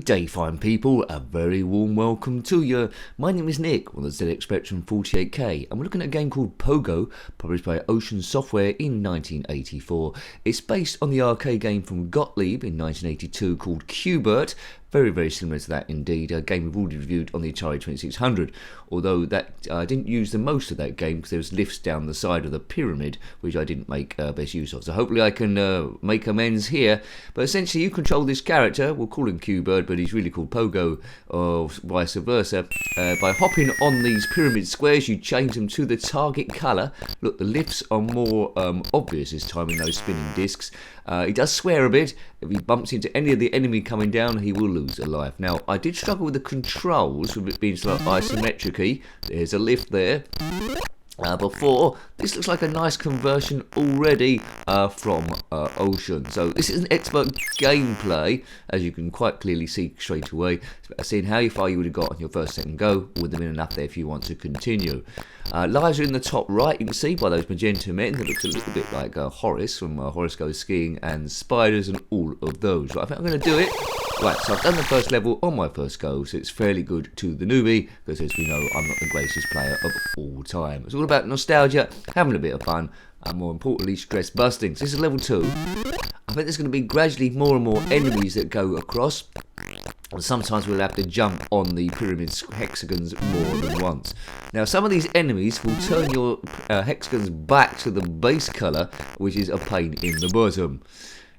Good day, fine people. A very warm welcome to you. My name is Nick on the zxspectrum 48K, and we're looking at a game called Pogo, published by Ocean Software in 1984. It's based on the arcade game from Gottlieb in 1982 called Q Bert. Very, very similar to that indeed. A game we've already reviewed on the Atari 2600, although that I didn't use the most of that game because there was lifts down the side of the pyramid, which I didn't make best use of. So hopefully I can make amends here. But essentially you control this character, we'll call him Q Bert, but he's really called Pogo, or vice versa. By hopping on these pyramid squares, you change them to the target colour. Look, the lifts are more obvious this time in those spinning discs. He does swear a bit. If he bumps into any of the enemy coming down, he will lose a life. Now, I did struggle with the controls, with it being slightly isometric. There's a lift there. Before, this looks like a nice conversion already from Ocean. So this is an expert gameplay, as you can quite clearly see straight away. It's about seeing how far you would have got on your first second go. Would have been enough there if you want to continue. Lives are in the top right, you can see by those magenta men. That looks a little bit like Horace from Horace Goes Skiing, and spiders and all of those. Right, I think I'm going to do it. Right, so I've done the first level on my first go, so it's fairly good to the newbie, because as we know, I'm not the greatest player of all time. It's all about nostalgia, having a bit of fun, and more importantly, stress busting. So this is level 2. I think there's going to be gradually more and more enemies that go across, and sometimes we'll have to jump on the pyramid hexagons more than once. Now, some of these enemies will turn your hexagons back to the base colour, which is a pain in the bottom.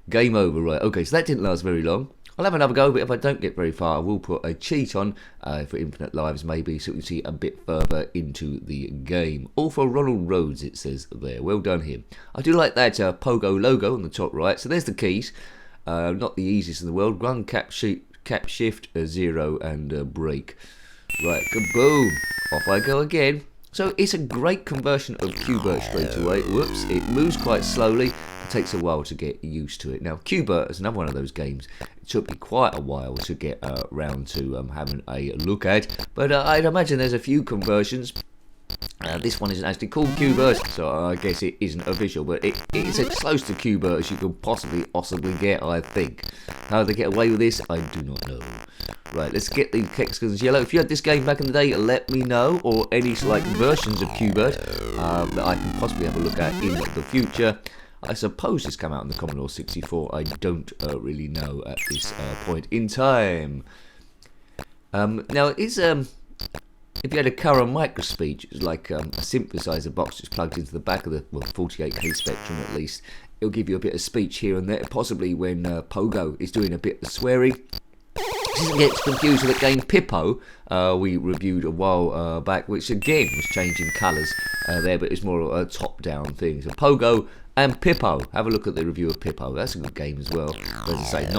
Game over, right? Okay, so that didn't last very long. I'll have another go, but if I don't get very far, I will put a cheat on for infinite lives maybe, so we can see a bit further into the game. All for Ronald Rhodes, it says there. Well done him. I do like that Pogo logo on the top right. So there's the keys. Not the easiest in the world. Run, cap, shift, 0, and brake. Right, kaboom. Off I go again. So it's a great conversion of Q Bert straight away. Whoops, it moves quite slowly. It takes a while to get used to it. Now, Q Bert is another one of those games. It took me quite a while to get round to having a look at. But I'd imagine there's a few conversions. This one isn't actually called Q Bert, so I guess it isn't official, but it's as close to Q Bert as you could possibly get, I think. How they get away with this, I do not know. Right, let's get the hexagons yellow. If you had this game back in the day, let me know, or any like versions of Q Bert that I can possibly have a look at in the future. I suppose this came out on the Commodore 64. I don't really know at this point in time. Now, it's if you had a current microspeech, it's like a synthesizer box just plugged into the back of the 48K Spectrum at least. It'll give you a bit of speech here and there, possibly when Pogo is doing a bit of swearing. This doesn't get confused with the game Pippo we reviewed a while back, which again was changing colours there, but it's more a top-down thing. So Pogo and Pippo. Have a look at the review of Pippo. That's a good game as well. As I say,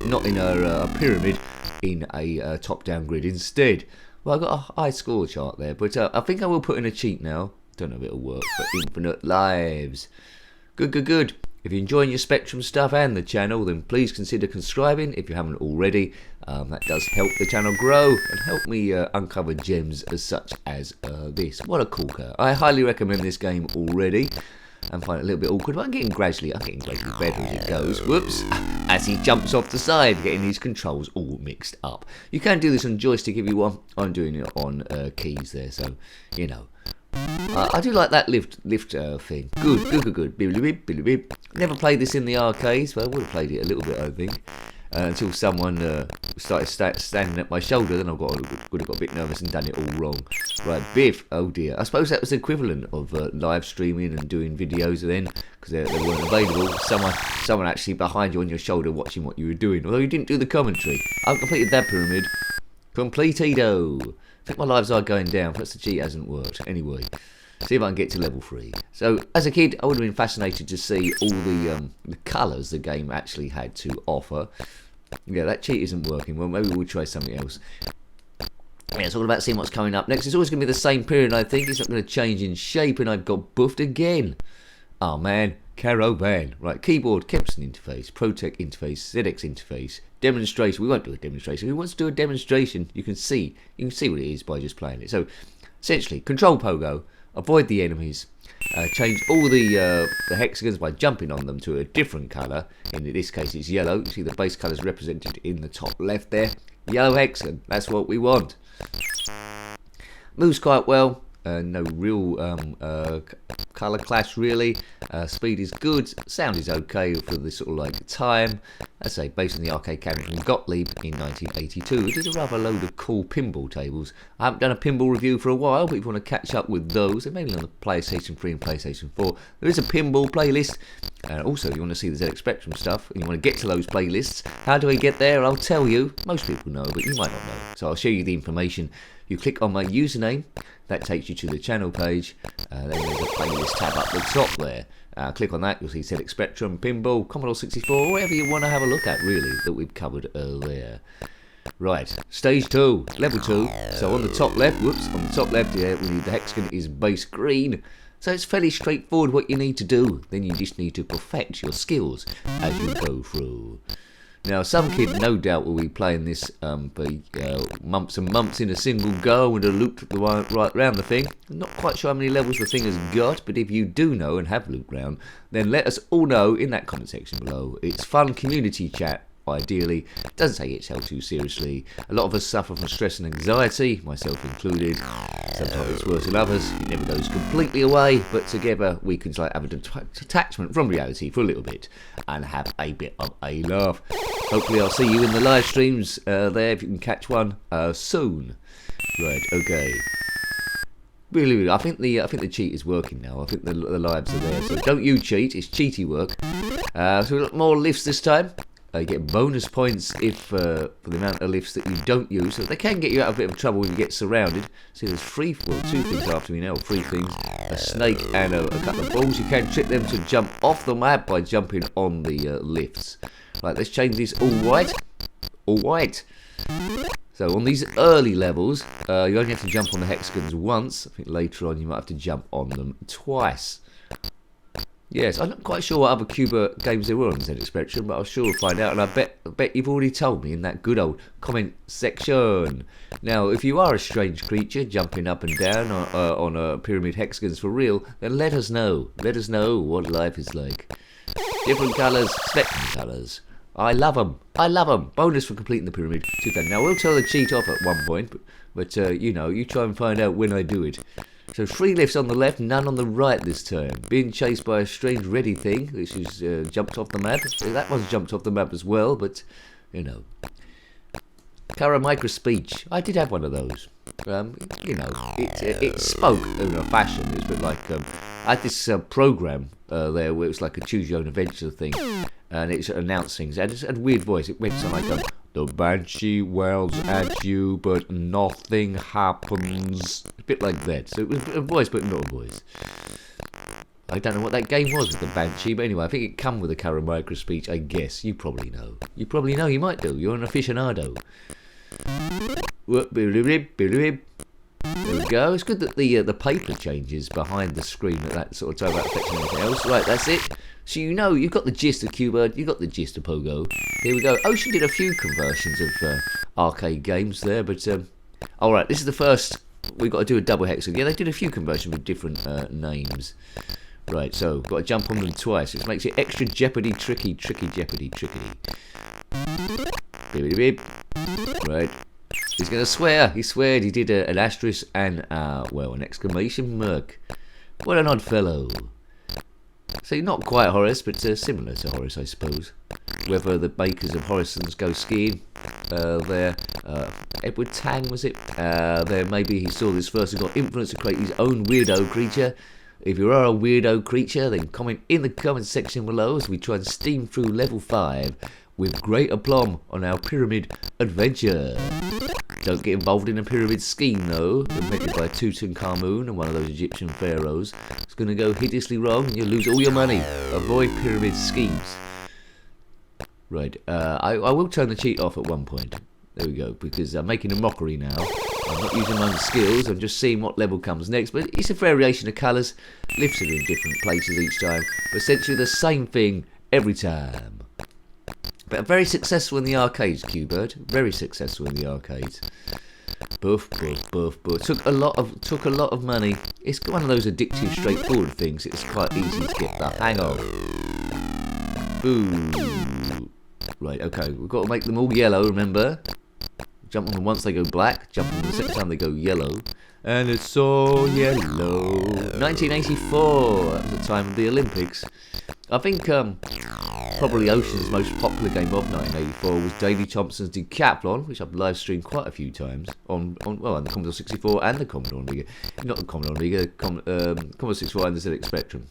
not in a pyramid, in a top-down grid instead. Well, I got a high score chart there, but I think I will put in a cheat now. Don't know if it'll work, but infinite lives. Good. If you're enjoying your Spectrum stuff and the channel, then please consider subscribing if you haven't already. That does help the channel grow and help me uncover gems as such as this. What a cool car. I highly recommend this game already. And find it a little bit awkward, but I'm getting gradually better as it goes. Whoops, as he jumps off the side, getting his controls all mixed up. You can do this on joystick if you want. I'm doing it on keys there, so, you know. I do like that lift thing. Good. Bip. Never played this in the arcades, but I would have played it a little bit, I think. Until someone started standing at my shoulder, then I would have got a bit nervous and done it all wrong. Right, Biff, oh dear. I suppose that was the equivalent of live streaming and doing videos then, because they weren't available. Someone actually behind you on your shoulder watching what you were doing, although you didn't do the commentary. I've completed that pyramid. Completedo. I think my lives are going down, perhaps the cheat hasn't worked. Anyway, see if I can get to level 3. So, as a kid, I would have been fascinated to see all the colours the game actually had to offer. Yeah, that cheat isn't working. Well, maybe we'll try something else. Yeah, it's all about seeing what's coming up next. It's always going to be the same period, I think. It's not going to change in shape, and I've got buffed again. Oh, man. Caravan. Right, keyboard, Kempson interface, Protec interface, ZX interface, demonstration. We won't do a demonstration. Who wants to do a demonstration? You can see what it is by just playing it. So, essentially, control Pogo, avoid the enemies, change all the hexagons by jumping on them to a different colour. In this case, it's yellow. You see the base colour is represented in the top left there. Yellow hexagon, that's what we want. Moves quite well. No real colour clash really. Speed is good. Sound is okay for this sort of like time. I say based on the arcade cabinet from Gottlieb in 1982. It did a rather load of cool pinball tables. I haven't done a pinball review for a while, but if you want to catch up with those, they're mainly on the PlayStation 3 and PlayStation 4. There is a pinball playlist. And also, if you want to see the ZX Spectrum stuff, and you want to get to those playlists, how do I get there? I'll tell you. Most people know, but you might not know. So I'll show you the information. You click on my username, that takes you to the channel page. Then there's a playlist tab up the top there. Click on that, you'll see ZX Spectrum, Pinball, Commodore 64, whatever you want to have a look at, really, that we've covered there. Right, stage 2, level 2. So on the top left, on the top left here, we need the hexagon is base green. So it's fairly straightforward what you need to do. Then you just need to perfect your skills as you go through. Now, some kid no doubt will be playing this for months and months in a single go and have looped right round the thing. I'm not quite sure how many levels the thing has got, but if you do know and have looped round, then let us all know in that comment section below. It's fun community chat. Ideally, doesn't take itself too seriously. A lot of us suffer from stress and anxiety, myself included. Sometimes it's worse than others. It never goes completely away, but together we can have a detachment from reality for a little bit and have a bit of a laugh. Hopefully, I'll see you in the live streams there if you can catch one soon. Right, okay. Really, I think the cheat is working now. I think the lives are there. So don't you cheat? It's cheaty work. So we've got more lifts this time. You get bonus points if for the amount of lifts that you don't use. So they can get you out of a bit of trouble when you get surrounded. See, there's two things after me now, 3 things. A snake and a couple of balls. You can trick them to jump off the map by jumping on the lifts. Right, let's change this all white. All white. So on these early levels, you only have to jump on the hexagons once. I think later on you might have to jump on them twice. Yes, I'm not quite sure what other Q Bert games there were on the ZX Spectrum, but I'll sure find out, and I bet you've already told me in that good old comment section. Now, if you are a strange creature jumping up and down on a pyramid hexagons for real, then let us know. Let us know what life is like. Different colours, spectrum colours. I love them. I love them. Bonus for completing the pyramid. Now, we'll tell the cheat off at one point, but you know, you try and find out when I do it. So 3 lifts on the left, none on the right this time. Being chased by a strange reddy thing, which is jumped off the map. That one's jumped off the map as well, but, you know. Cara micro speech. I did have one of those. You know, it spoke in a fashion. It was a bit like, I had this program there where it was like a choose your own adventure thing. And it announced things. And it had a weird voice. It went something like, the banshee wails at you, but nothing happens. A bit like that. So it was a voice, but not a voice. I don't know what that game was with the banshee, but anyway, I think it come with a Cara micro speech, I guess. You probably know. You probably know, you might do. You're an aficionado. There we go. It's good that the paper changes behind the screen at that sort of time without affecting anything else. Right, that's it. So you know, you've got the gist of Q Bert, you've got the gist of Pogo. Here we go. Ocean did a few conversions of arcade games there, but alright, this is the first. We've got to do a double hexagon. Yeah, they did a few conversions with different names. Right, so got to jump on them twice, which makes it extra Jeopardy tricky Jeopardy tricky. Right. He's going to swear. He sweared. He did an asterisk and, well, an exclamation mark. What an odd fellow. So not quite Horace, but similar to Horace, I suppose. Whether the makers of Horizons Go Skiing, there, Edward Tang, was it? There, maybe he saw this first and got influence to create his own weirdo creature. If you are a weirdo creature, then comment in the comment section below as we try and steam through level 5 with great aplomb on our pyramid adventure. Don't get involved in a pyramid scheme though, invented by Tutankhamun and one of those Egyptian pharaohs. It's going to go hideously wrong and you'll lose all your money. Avoid pyramid schemes. Right, I will turn the cheat off at one point. There we go, because I'm making a mockery now. I'm not using my own skills, I'm just seeing what level comes next. But it's a variation of colours. Lifts are in different places each time, but essentially the same thing every time. But very successful in the arcades, Q Bert. Very successful in the arcades. Buff, buff, buff, buff. Took a lot of money. It's one of those addictive, straightforward things. It's quite easy to get the hang of. Ooh. Right, okay. We've got to make them all yellow, remember? Jump on them once, they go black. Jump on them the second time, they go yellow. And it's all yellow. 1984, that was the time of the Olympics. I think probably Ocean's most popular game of 1984 was Davy Thompson's Decathlon, which I've live streamed quite a few times on the Commodore 64 and the Commodore Amiga. Not the Commodore Amiga, Commodore 64 and the ZX Spectrum.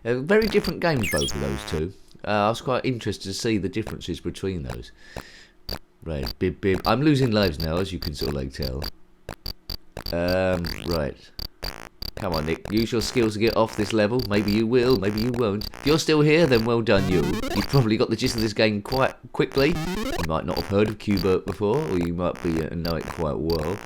Very different games, both of those two. I was quite interested to see the differences between those. Right, bib bib. I'm losing lives now, as you can sort of like tell. Right. Come on, Nick. Use your skills to get off this level. Maybe you will, maybe you won't. If you're still here, then well done you. You've probably got the gist of this game quite quickly. You might not have heard of Q Bert before, or you might be know it quite well.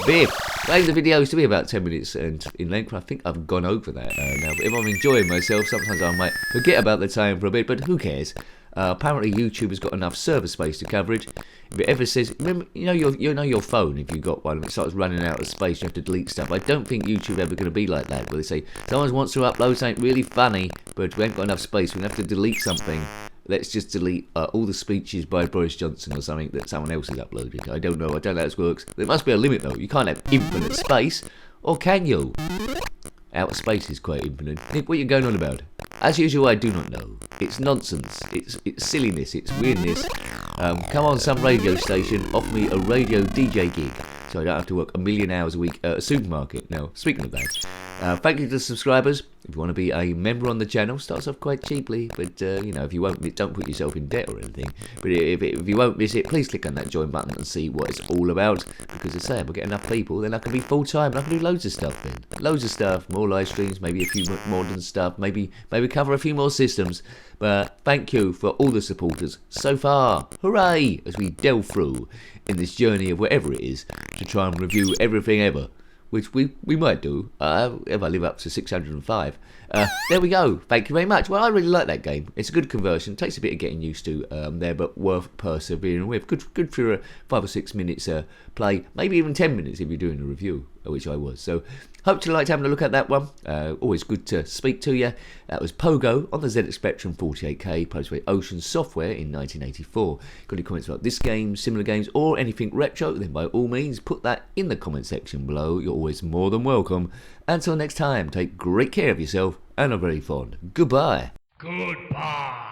Bib. Aim the videos to be about 10 minutes and in length. I think I've gone over that now. But if I'm enjoying myself, sometimes I might forget about the time for a bit, but who cares? Apparently YouTube has got enough server space to cover it. If it ever says, remember, you know your phone, if you've got one, it starts running out of space, you have to delete stuff. I don't think YouTube ever going to be like that, where they say, someone wants to upload something really funny, but we haven't got enough space, we're going to have to delete something. Let's just delete all the speeches by Boris Johnson or something that someone else has uploaded. I don't know how this works. There must be a limit though. You can't have infinite space, or can you? Outer space is quite infinite. Nick, what are you going on about? As usual, I do not know. It's nonsense. It's silliness. It's weirdness. Come on, some radio station, offer me a radio DJ gig, so I don't have to work a million hours a week at a supermarket. Now, speaking of that, thank you to the subscribers. If you want to be a member on the channel, starts off quite cheaply, but you know, if you won't, don't put yourself in debt or anything. But if you won't miss it, please click on that join button and see what it's all about. Because as I say, if I get enough people, then I can be full time and I can do loads of stuff then. Loads of stuff, more live streams, maybe a few modern stuff, maybe cover a few more systems. But thank you for all the supporters so far. Hooray! As we delve through in this journey of whatever it is to try and review everything ever. Which we might do if I live up to 605. There we go. Thank you very much. Well, I really like that game. It's a good conversion. Takes a bit of getting used to there, but worth persevering with. Good for a 5 or 6 minutes play. Maybe even 10 minutes if you're doing a review, which I was. So, hope you liked having a look at that one. Always good to speak to you. That was Pogo on the ZX Spectrum 48K, published by Ocean Software in 1984. Got any comments about this game, similar games, or anything retro, then by all means put that in the comment section below. You're always more than welcome. Until next time, take great care of yourself and are very fond. Goodbye. Goodbye.